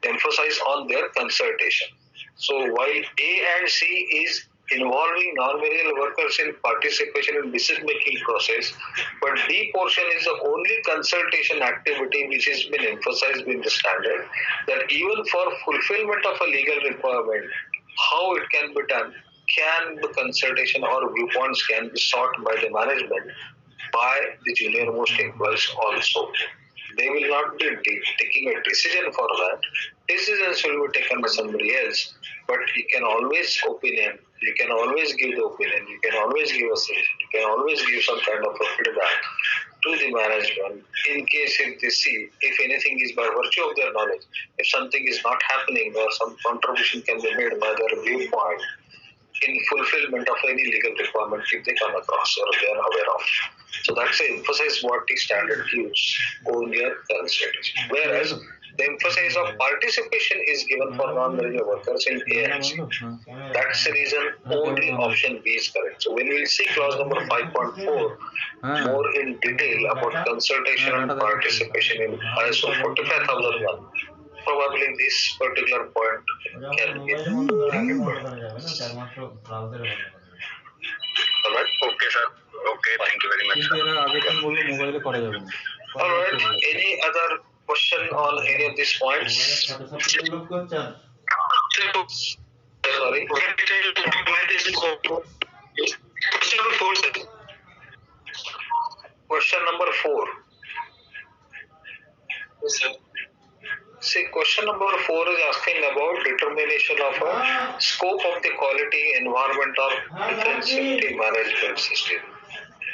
Speaker 10: emphasized on their consultation. So while A and C is involving non-managerial workers in participation in decision-making process, but D portion is the only consultation activity which has been emphasized in the standard, that even for fulfillment of a legal requirement, how it can be done, can the consultation or viewpoints can be sought by the management, by the junior most employees also. They will not be taking a decision for that. Decisions will be taken by somebody else, but you can always opinion, you can always give the opinion, you can always give a suggestion, you can always give some kind of a feedback to the management in case if they see if anything is by virtue of their knowledge, if something is not happening or some contribution can be made by their viewpoint in fulfillment of any legal requirement if they come across or they are aware of. So that's the emphasis what the standard gives on their consultation. Whereas the emphasis of participation is given for non-managerial workers in A and C. That's the reason only option B is correct. So when we see clause number 5.4 more in detail about consultation and participation in ISO 45001, probably this particular point can be alright.
Speaker 6: Okay, sir. Okay, thank you very much.
Speaker 10: Alright, any other question on any of these points? Sorry. Question number 4. See, question number 4 is asking about determination of a scope of the quality environment or defense safety management system.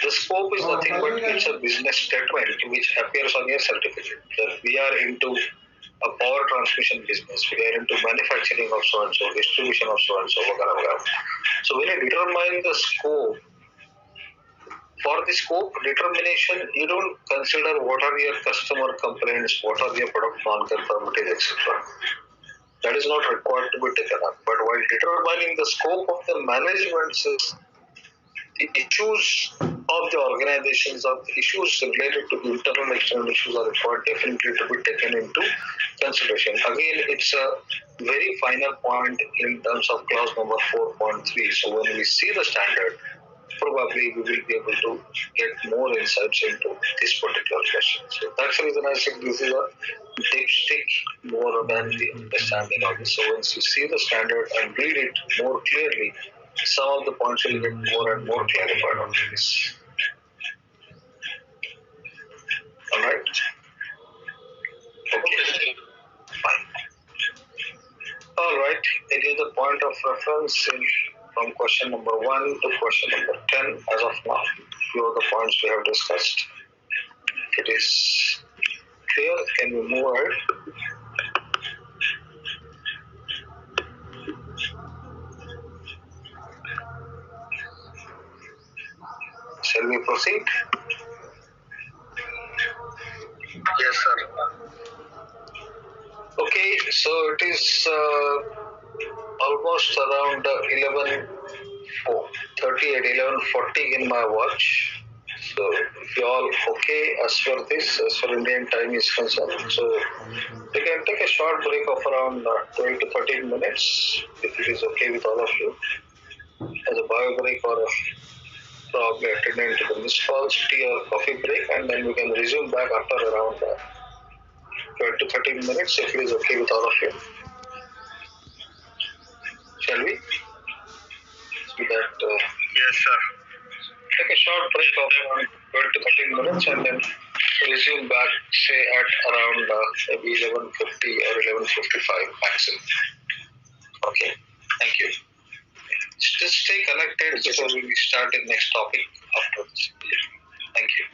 Speaker 10: The scope is nothing but it's a business statement which appears on your certificate. That we are into a power transmission business, we are into manufacturing of so and so, distribution of so and so. So when you determine the scope, for the scope determination, you don't consider what are your customer complaints, what are your product non-conformities, etc. That is not required to be taken up. But while determining the scope of the management system, the issues of the organizations, of the issues related to the internal and external issues are required definitely to be taken into consideration. Again, it's a very final point in terms of clause number 4.3. So when we see the standard, probably we will be able to get more insights into this particular question. So that's the reason I said this is a dipstick more than the understanding of it. So once you see the standard and read it more clearly, some of the points will get more and more clarified on this. Alright? Okay. Fine. Alright, any other point of reference from question number 1 to question number 10 as of now? Few of the points we have discussed. it is clear, can we move ahead? Shall we proceed?
Speaker 6: Yes, sir.
Speaker 10: Okay, so it is almost around 11:40 in my watch. So if you all okay as for this, as for Indian time is concerned, so we can take a short break of around 12 to 13 minutes if it is okay with all of you, as a bio break or probably attending to the missed calls, tea or coffee break, and then we can resume back after around 12 to 13 minutes if it is okay with all of you. Shall we? So that
Speaker 6: Yes, sir.
Speaker 10: take a short break of around 12 to 13 minutes and then resume back, say at around maybe 11:50 or 11:55 maximum. Okay, thank you. Just stay connected so we will start the next topic after this. Thank you.